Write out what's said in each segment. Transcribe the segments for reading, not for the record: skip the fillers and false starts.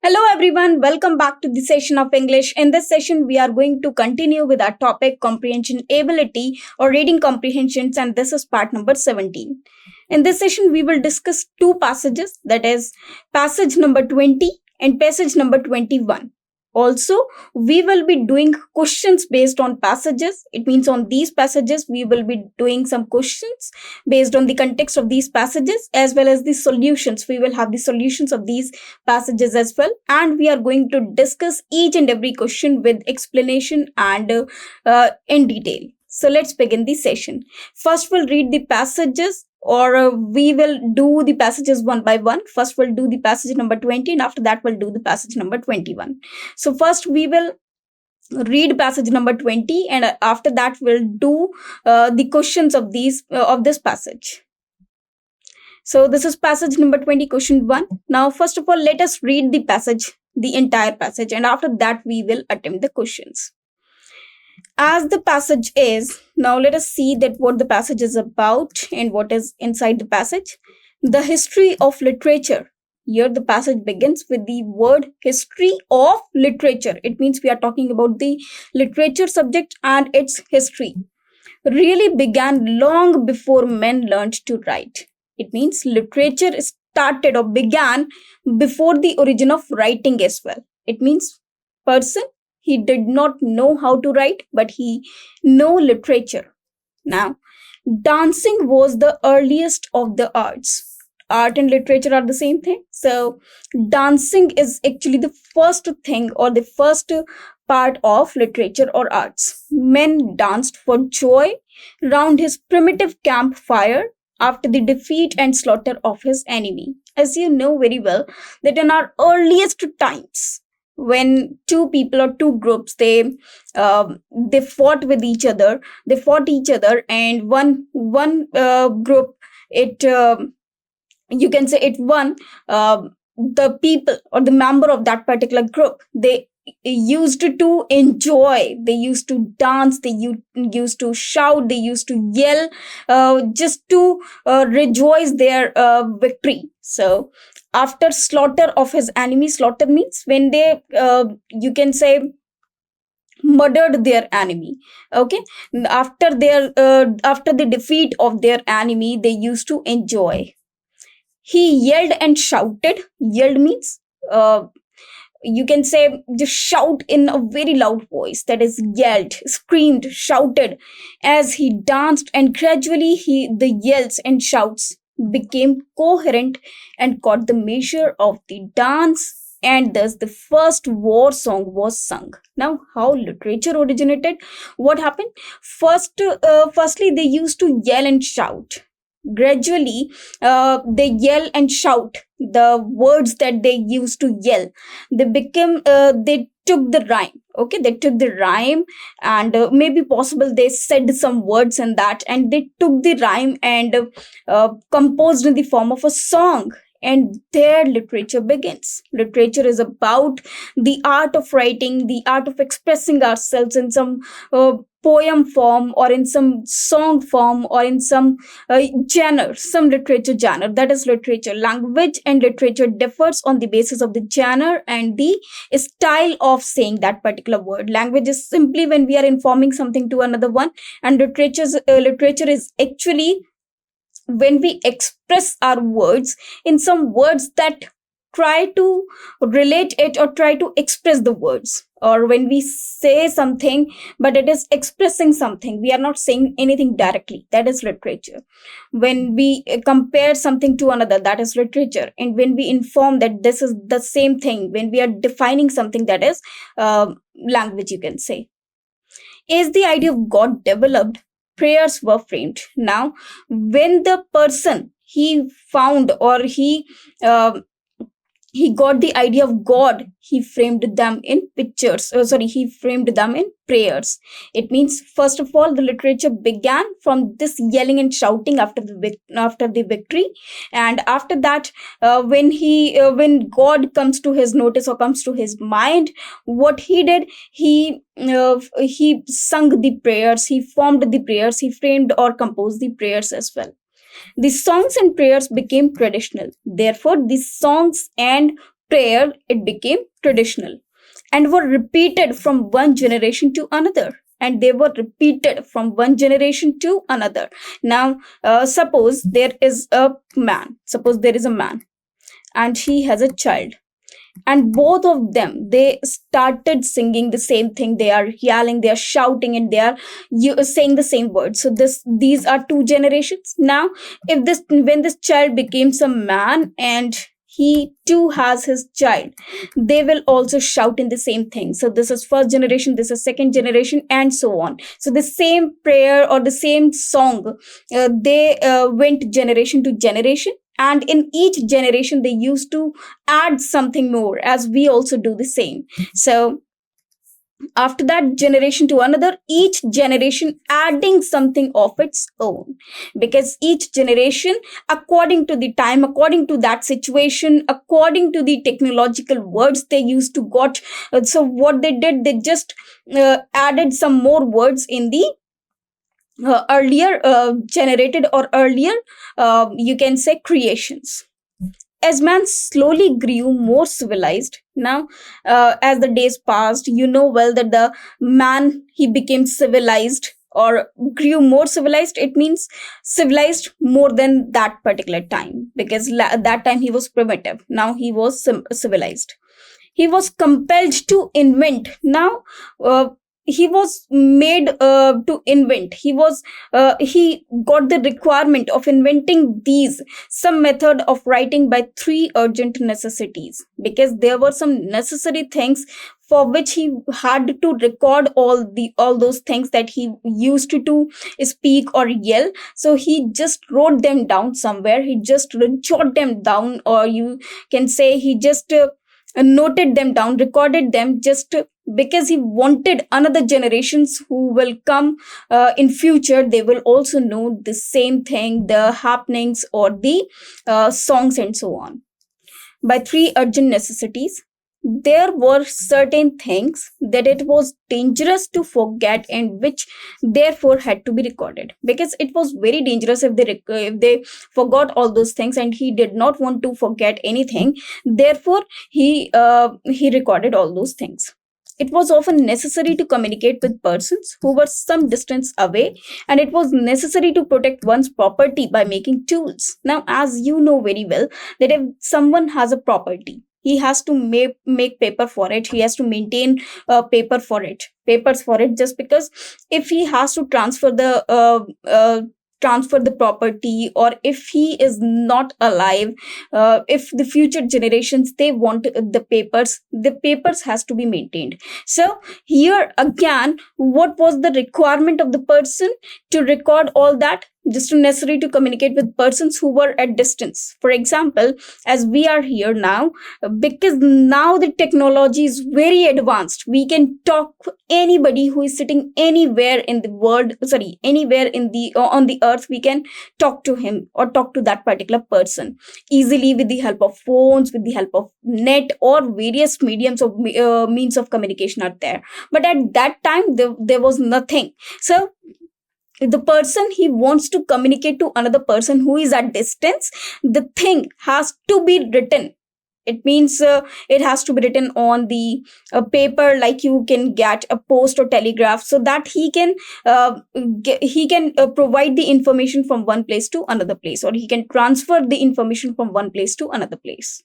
Hello everyone, welcome back to the session of English. In this session, we are going to continue with our topic comprehension ability or reading comprehensions, and this is part number 17. In this session, we will discuss two passages, that is passage number 20 and passage number 21. Also, we will be doing questions based on passages. It means on these passages, we will be doing some questions based on the context of these passages as well as the solutions. We will have the solutions of these passages as well. And we are going to discuss each and every question with explanation and in detail. So let's begin the session. First, we'll read the passages or we will do the passages one by one. First, we'll do the passage number 20 and after that, we'll do the passage number 21. So first, we will read passage number 20 and after that, we'll do the questions of this passage. So this is passage number 20, question 1. Now, first of all, let us read the passage, the entire passage, and after that, we will attempt the questions. As the passage is, now let us see that what the passage is about and what is inside the passage. The history of literature. Here the passage begins with the word history of literature. It means we are talking about the literature subject and its history. Really began long before men learned to write. It means literature started or began before the origin of writing as well. It means person, he did not know how to write, but he know literature. Now, dancing was the earliest of the arts. Art and literature are the same thing. So, dancing is actually the first thing or the first part of literature or arts. Men danced for joy round his primitive campfire after the defeat and slaughter of his enemy. As you know very well, that in our earliest times, when two people or two groups they fought with each other, and one group it you can say it won. The people or the member of that particular group, they used to enjoy, they used to dance, they used to shout, they used to yell, just to rejoice their victory. So after slaughter of his enemy, slaughter means when they you can say murdered their enemy. Okay, after the defeat of their enemy, they used to enjoy. He yelled and shouted. Yelled means you can say just shout in a very loud voice, that is yelled, screamed, shouted as he danced, and gradually the yells and shouts became coherent and caught the measure of the dance, and thus the first war song was sung. Now, how literature originated? What happened? Firstly, they used to yell and shout. Gradually, they yell and shout the words that they used to yell. They took the rhyme. Okay, they took the rhyme, and maybe possible they said some words in that, and they took the rhyme and composed in the form of a song. And there literature begins. Literature is about the art of writing, the art of expressing ourselves in some poem form or in some song form or in some genre, some literature genre. That is literature. Language and literature differs on the basis of the genre and the style of saying that particular word. Language is simply when we are informing something to another one, and literature is actually when we express our words in some words that try to relate it or try to express the words, or when we say something but it is expressing something, we are not saying anything directly, that is literature. When we compare something to another, that is literature. And when we inform that this is the same thing, when we are defining something, that is language, you can say. As the idea of God developed, prayers were framed. Now, when the person he found or he got the idea of God, he framed them in pictures. He framed them in prayers. It means, first of all, the literature began from this yelling and shouting after the victory, and after that, when God comes to his notice or comes to his mind, what he did, he sung the prayers, he formed the prayers, he framed or composed the prayers as well. The songs and prayers became traditional. Therefore, the songs and prayer, it became traditional and were repeated from one generation to another. And they were repeated from one generation to another. Now, suppose there is a man. Suppose there is a man, and he has a child, and both of them, they started singing the same thing. They are yelling, they are shouting, and they are saying the same words. So these are two generations. Now, if this when this child becomes a man and he too has his child, they will also shout in the same thing. So this is first generation, this is second generation, and so on. So the same prayer or the same song, they went generation to generation, and in each generation they used to add something more, as we also do the same. So after that, generation to another, each generation adding something of its own, because each generation, according to the time, according to that situation, according to the technological words they used to got, so what they did, they just added some more words in the earlier generated or earlier, you can say, creations. As man slowly grew more civilized, now, as the days passed, you know well that the man, he became civilized or grew more civilized. It means civilized more than that particular time, because that time he was primitive. Now he was civilized. He was compelled to invent. Now, he was made to invent. He got the requirement of inventing these some method of writing by three urgent necessities, because there were some necessary things for which he had to record all those things that he used to speak or yell. So he just wrote them down somewhere. He just jotted them down, or you can say he just noted them down, recorded them, just because he wanted another generations who will come in future, they will also know the same thing, the happenings or the songs and so on. By three urgent necessities, there were certain things that it was dangerous to forget, and which therefore had to be recorded, because it was very dangerous if they forgot all those things, and he did not want to forget anything. Therefore he recorded all those things. It was often necessary to communicate with persons who were some distance away, and it was necessary to protect one's property by making tools. Now, as you know very well, that if someone has a property, he has to make paper for it. He has to maintain papers for it, just because if he has to transfer the property, or if he is not alive, if the future generations, they want the papers has to be maintained. So here again, what was the requirement of the person to record all that? Just necessary to communicate with persons who were at distance. For example, as we are here now, because now the technology is very advanced, we can talk anybody who is sitting anywhere in the world, anywhere in the on the earth. We can talk to him or talk to that particular person easily, with the help of phones, with the help of net, or various mediums of means of communication are there. But at that time, there was nothing. So the person, he wants to communicate to another person who is at distance, the thing has to be written. It means it has to be written on the paper, like you can get a post or telegraph, so that he can provide the information from one place to another place, or he can transfer the information from one place to another place.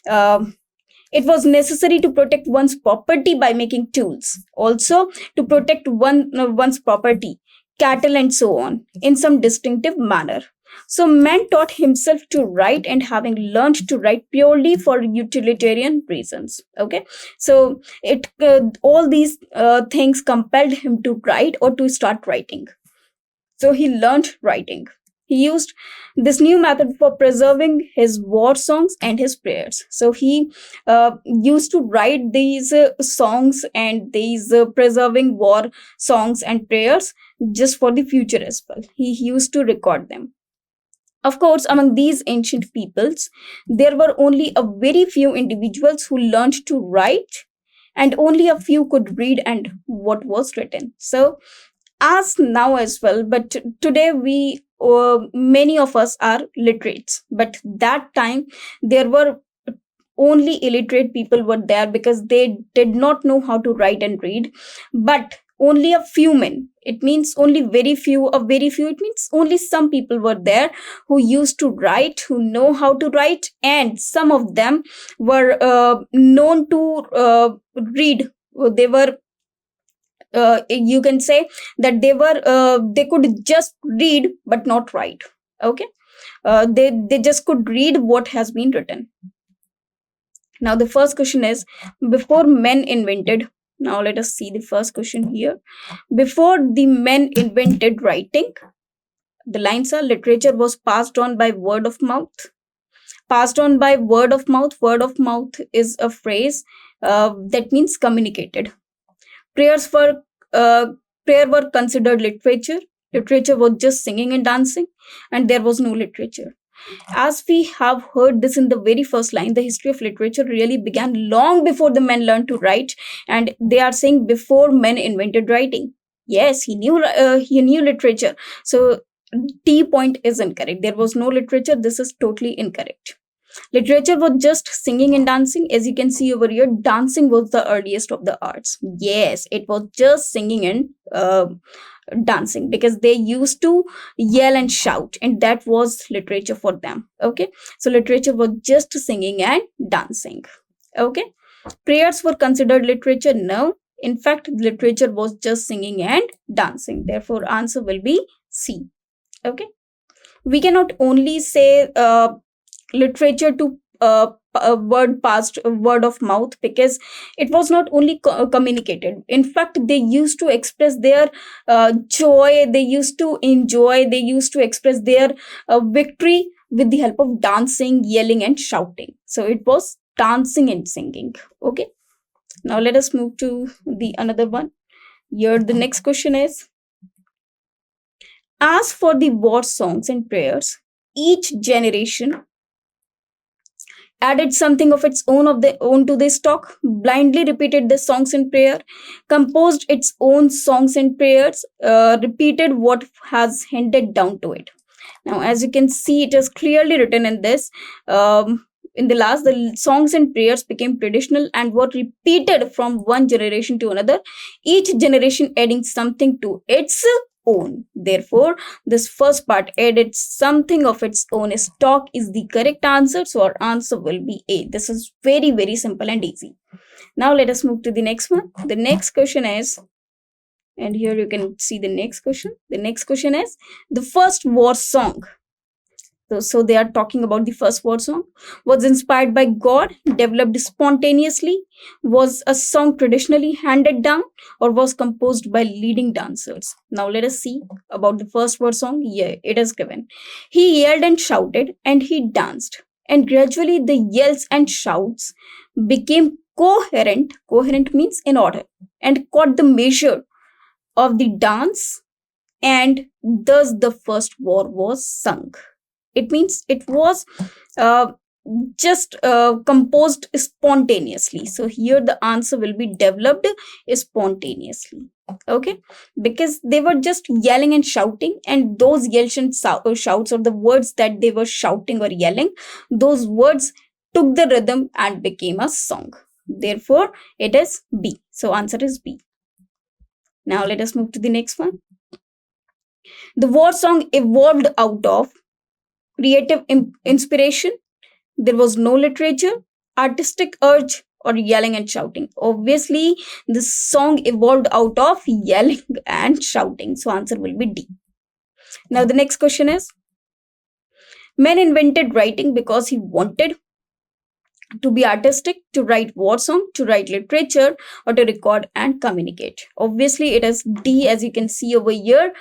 It was necessary to protect one's property by making tools, also to protect one's property, cattle and so on, in some distinctive manner. So man taught himself to write, and having learned to write purely for utilitarian reasons. Okay, so it all these things compelled him to write or to start writing. So he learned writing. He used this new method for preserving his war songs and his prayers. So he used to write these songs and these preserving war songs and prayers just for the future as well. He used to record them. Of course, among these ancient peoples, there were only a very few individuals who learned to write, and only a few could read and what was written. So as now as well, but today we many of us are literates, but that time there were only illiterate people were there because they did not know how to write and read. But only a few men, it means only very few, it means only some people were there who used to write, who know how to write, and some of them were known to read. They were, you can say that they could just read but not write. Okay. They just could read what has been written. Now the first question is, before men invented, now let us see the first question here. Before the men invented writing, the lines are, literature was passed on by word of mouth. Passed on by word of mouth. Word of mouth is a phrase that means communicated. Prayers were prayer were considered literature. Literature was just singing and dancing, and there was no literature. As we have heard this in the very first line, the history of literature really began long before the men learned to write, and they are saying before men invented writing. Yes, he knew literature. So T point is incorrect. There was no literature. This is totally incorrect. Literature was just singing and dancing. As you can see over here, dancing was the earliest of the arts. Yes, it was just singing and dancing, because they used to yell and shout, and that was literature for them. Okay, so literature was just singing and dancing. Okay, prayers were considered literature? No, in fact, literature was just singing and dancing. Therefore, answer will be C. Okay, we cannot only say literature to word of mouth, because it was not only communicated. In fact, they used to express their joy, they used to enjoy, they used to express their victory with the help of dancing, yelling and shouting. So it was dancing and singing. Okay, now let us move to the another one. Here the next question is, as for the war songs and prayers, each generation added something of its own to the stock, blindly repeated the songs and prayer, composed its own songs and prayers, repeated what has handed down to it. Now, as you can see, it is clearly written in this. In the last, the songs and prayers became traditional and were repeated from one generation to another, each generation adding something to its own. Therefore, this first part, added something of its own stock, is the correct answer. So our answer will be A. This is very, very simple and easy. Now let us move to the next one. The next question is, and here you can see the next question. The next question is, the first war song. So they are talking about the first war song. Was inspired by God, developed spontaneously, was a song traditionally handed down, or was composed by leading dancers. Now let us see about the first war song. Yeah, it is given. He yelled and shouted, and he danced. And gradually the yells and shouts became coherent. Coherent means in order, and caught the measure of the dance, and thus the first war was sung. It means it was just composed spontaneously. So here the answer will be developed spontaneously. Okay, because they were just yelling and shouting, and those yells and shouts, or the words that they were shouting or yelling, those words took the rhythm and became a song. Therefore, it is B. So answer is B. Now let us move to the next one. The war song evolved out of creative inspiration. There was no literature, artistic urge, or yelling and shouting. Obviously, this song evolved out of yelling and shouting. So answer will be D. Now the next question is, man invented writing because he wanted to be artistic, to write war song, to write literature, or to record and communicate. Obviously, it is D. As you can see over here,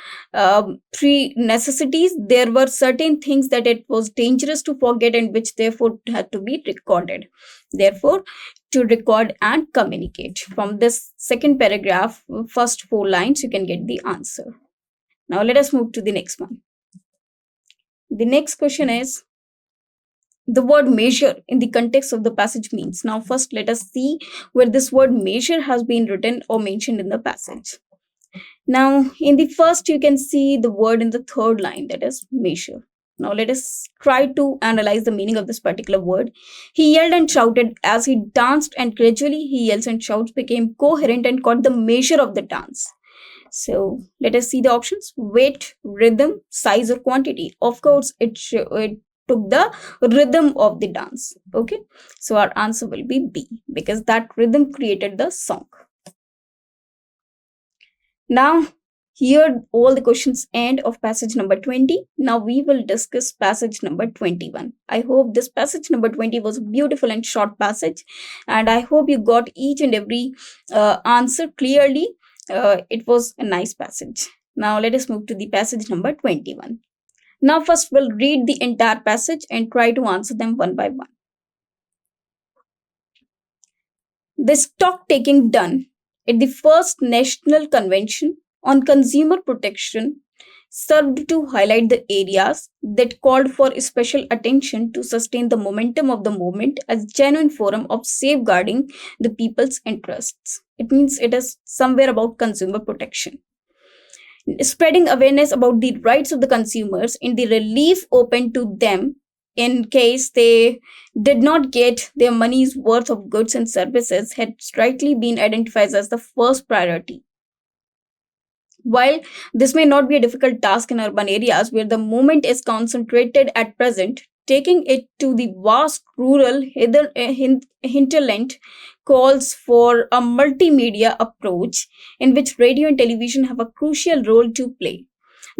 three necessities. There were certain things that it was dangerous to forget, and which therefore had to be recorded. Therefore, to record and communicate. From this second paragraph, first 4 lines, you can get the answer. Now let us move to the next one. The next question is, the word measure in the context of the passage means. Now first let us see where this word measure has been written or mentioned in the passage. Now in the first, you can see the word in the third line, that is measure. Now let us try to analyze the meaning of this particular word. He yelled and shouted as he danced, and gradually he yells and shouts became coherent and caught the measure of the dance. So let us see the options: weight, rhythm, size, or quantity. Of course, it took the rhythm of the dance. Okay, so our answer will be B, because that rhythm created the song. Now, here all the questions end of passage number 20. Now we will discuss passage number 21. I hope this passage number 20 was a beautiful and short passage, and I hope you got each and every answer clearly. It was a nice passage. Now let us move to the passage number 21. Now first we'll read the entire passage and try to answer them one by one. The stock taking done at the first National Convention on Consumer Protection served to highlight the areas that called for special attention to sustain the momentum of the movement as genuine forum of safeguarding the people's interests. It means it is somewhere about consumer protection. Spreading awareness about the rights of the consumers in the relief open to them in case they did not get their money's worth of goods and services had rightly been identified as the first priority. While this may not be a difficult task in urban areas where the movement is concentrated at present, taking it to the vast rural hinterland calls for a multimedia approach in which radio and television have a crucial role to play.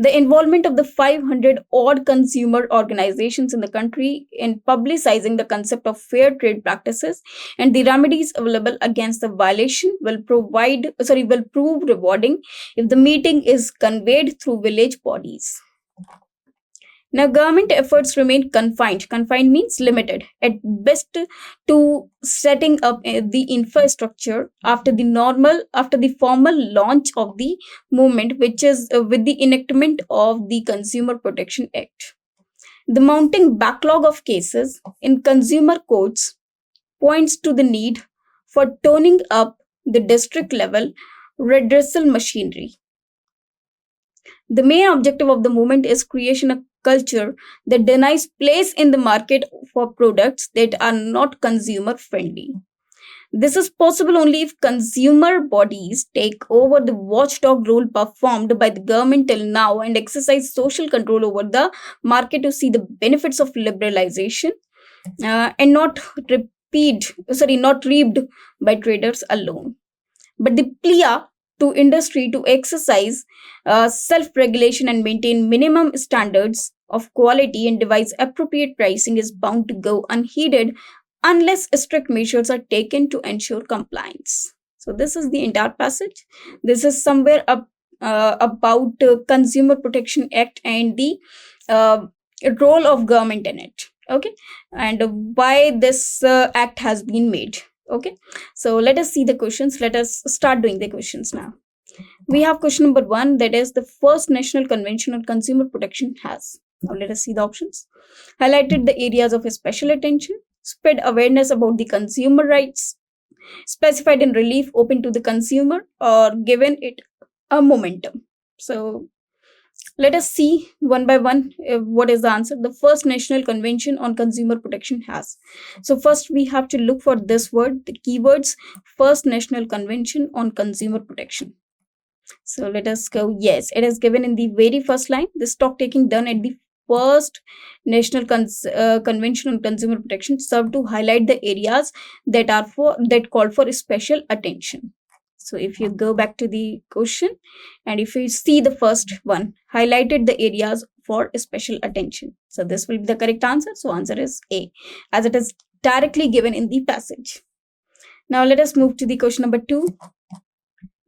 The involvement of the 500 odd consumer organizations in the country in publicizing the concept of fair trade practices and the remedies available against the violation will prove rewarding if the meeting is conveyed through village bodies. Now, government efforts remain confined. Confined means limited at best to setting up the infrastructure after the formal launch of the movement, which is with the enactment of the Consumer Protection Act. The mounting backlog of cases in consumer courts points to the need for toning up the district level redressal machinery. The main objective of the movement is creation of culture that denies place in the market for products that are not consumer friendly. This is possible only if consumer bodies take over the watchdog role performed by the government till now and exercise social control over the market to see the benefits of liberalization and not reaped by traders alone. But the plea to industry to exercise self-regulation and maintain minimum standards of quality and devise appropriate pricing is bound to go unheeded unless strict measures are taken to ensure compliance. So this is the entire passage. This is somewhere about Consumer Protection Act and the role of government in it. Okay, and why this act has been made. Okay, so let us see the questions. Let us start doing the questions now. We have question number 1, that is the first National Convention on Consumer Protection has. Now let us see the options. Highlighted the areas of special attention, spread awareness about the consumer rights, specified in relief open to the consumer, or given it a momentum. So let us see one by one what is the answer. The first National Convention on Consumer Protection has. So first we have to look for this word, the keywords, first National Convention on Consumer Protection. So let us go. Yes, it is given in the very first line. The stock taking done at the first National Convention on Consumer Protection served to highlight the areas that call for special attention. So if you go back to the question and if you see the first one, highlighted the areas for special attention. So this will be the correct answer. So answer is A, as it is directly given in the passage. Now let us move to the question number 2.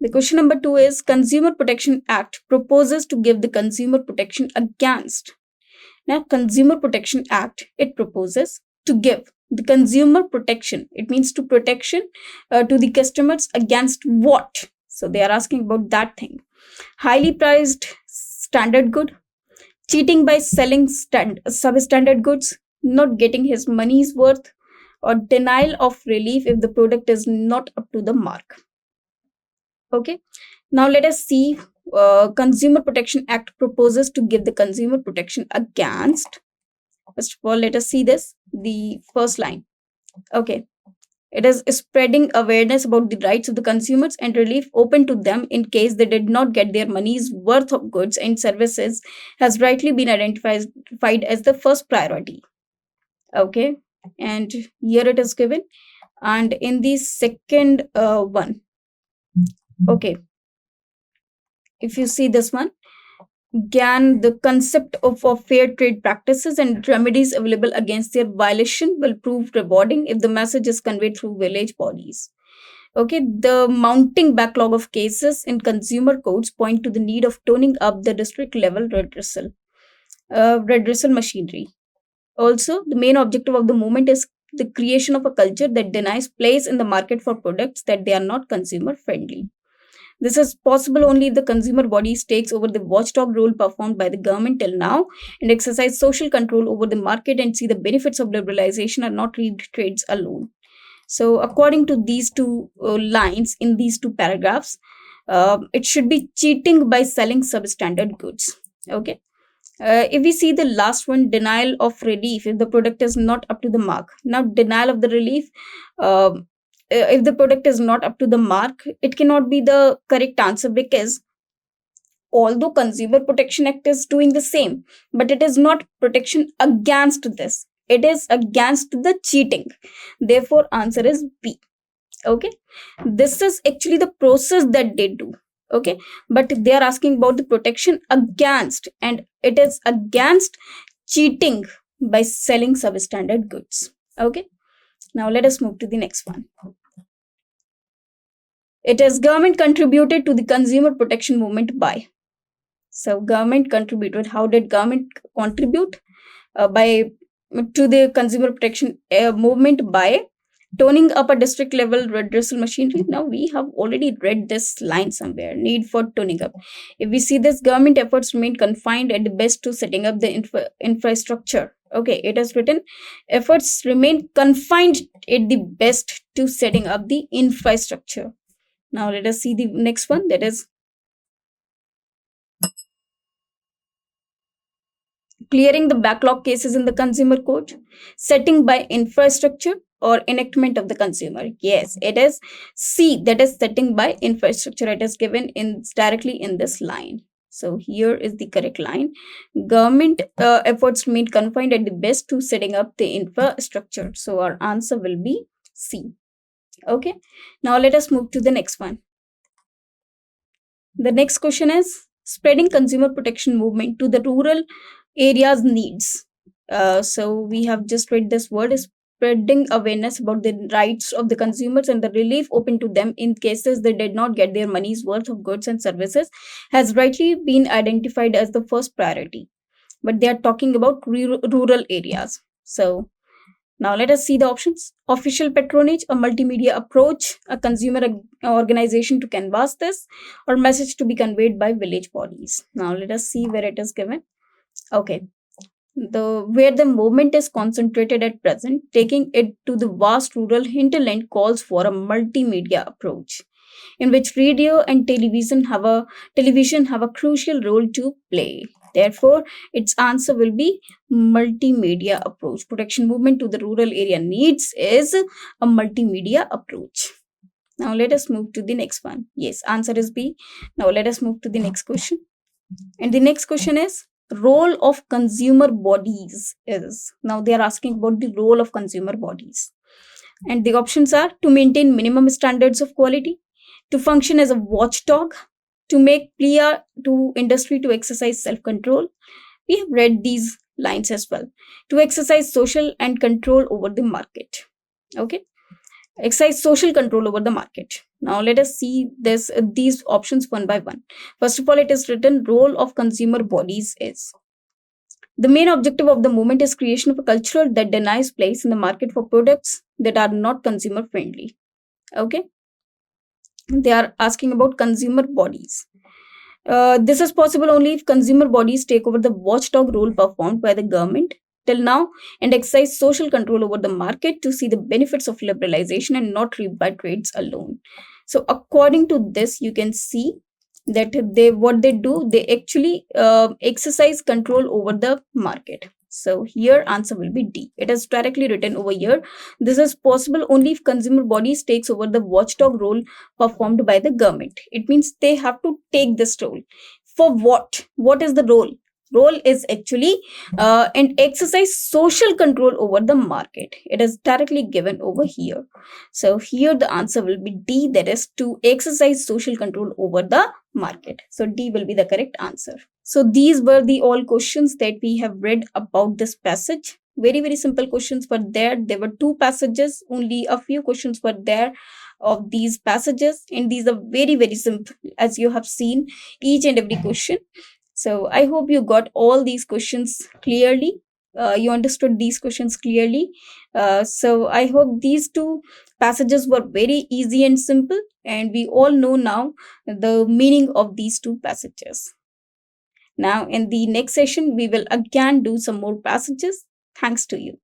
The question number 2 is Consumer Protection Act proposes to give the consumer protection against. Now Consumer Protection Act, it proposes to give the consumer protection. It means to protection to the customers against what? So they are asking about that thing. Highly priced standard good, cheating by selling substandard goods, not getting his money's worth, or denial of relief if the product is not up to the mark. Okay, now let us see Consumer Protection Act proposes to give the consumer protection against. First of all, let us see this. The first line. Okay. It is spreading awareness about the rights of the consumers and relief open to them in case they did not get their money's worth of goods and services has rightly been identified as the first priority. Okay. And here it is given. And in the second one, okay, if you see this one, again, the concept of fair trade practices and remedies available against their violation will prove rewarding if the message is conveyed through village bodies. Okay, the mounting backlog of cases in consumer courts point to the need of toning up the district level redressal machinery. Also, the main objective of the movement is the creation of a culture that denies place in the market for products that they are not consumer friendly. This is possible only if the consumer bodies takes over the watchdog role performed by the government till now and exercise social control over the market and see the benefits of liberalization and not read trades alone. So according to these two lines in these two paragraphs, it should be cheating by selling substandard goods. Okay. If we see the last one, denial of relief if the product is not up to the mark. Now, denial of the relief, if the product is not up to the mark, it cannot be the correct answer because although Consumer Protection Act is doing the same, but it is not protection against this. It is against the cheating. Therefore, answer is B. Okay. This is actually the process that they do. Okay, but they are asking about the protection against, and it is against cheating by selling substandard goods. Okay, now let us move to the next one. It is government contributed to the consumer protection movement by. So government contributed. How did government contribute? By to the consumer protection movement by toning up a district level redressal machinery. Now we have already read this line somewhere. Need for toning up. If we see this, government efforts remain confined at the best to setting up the infrastructure. Okay, it has written efforts remain confined at the best to setting up the infrastructure. Now let us see the next one, that is clearing the backlog cases in the consumer court, setting by infrastructure or enactment of the consumer. Yes, it is C, that is setting by infrastructure. It is given in directly in this line. So here is the correct line. Government efforts remain confined at the best to setting up the infrastructure. So our answer will be C. Okay, now let us move to the next one. The next question is spreading consumer protection movement to the rural areas needs. So we have just read this word is spreading awareness about the rights of the consumers and the relief open to them in cases they did not get their money's worth of goods and services has rightly been identified as the first priority. But they are talking about rural areas. So now let us see the options. Official patronage, a multimedia approach, a consumer organization to canvass this, or message to be conveyed by village bodies. Now let us see where it is given. Okay, where the movement is concentrated at present, taking it to the vast rural hinterland calls for a multimedia approach, in which radio and television have a crucial role to play. Therefore, its answer will be multimedia approach. Protection movement to the rural area needs is a multimedia approach. Now let us move to the next one. Yes, answer is B. Now let us move to the next question. And the next question is role of consumer bodies is. Now they are asking about the role of consumer bodies. And the options are to maintain minimum standards of quality, to function as a watchdog, to make clear to industry to exercise self-control. We have read these lines as well. To exercise social and control over the market. Okay. Exercise social control over the market. Now let us see these options one by one. First of all, it is written role of consumer bodies is. The main objective of the movement is creation of a culture that denies place in the market for products that are not consumer friendly. Okay. They are asking about consumer bodies. This is possible only if consumer bodies take over the watchdog role performed by the government till now and exercise social control over the market to see the benefits of liberalization and not reaped by trades alone. So according to this, you can see that what they do, they actually exercise control over the market. So here answer will be D. It is directly written over here. This is possible only if consumer bodies takes over the watchdog role performed by the government. It means they have to take this role. For what is the role? Role is actually and exercise social control over the market. It is directly given over here. So here the answer will be D, that is to exercise social control over the market. So D will be the correct answer. So these were the all questions that we have read about this passage. Very simple questions were there. There were two passages, only a few questions were there of these passages, and these are very simple, as you have seen each and every question. So I hope you got all these questions clearly. You understood these questions clearly. So I hope these two passages were very easy and simple, and we all know now the meaning of these two passages. Now, in the next session, we will again do some more passages. Thanks to you.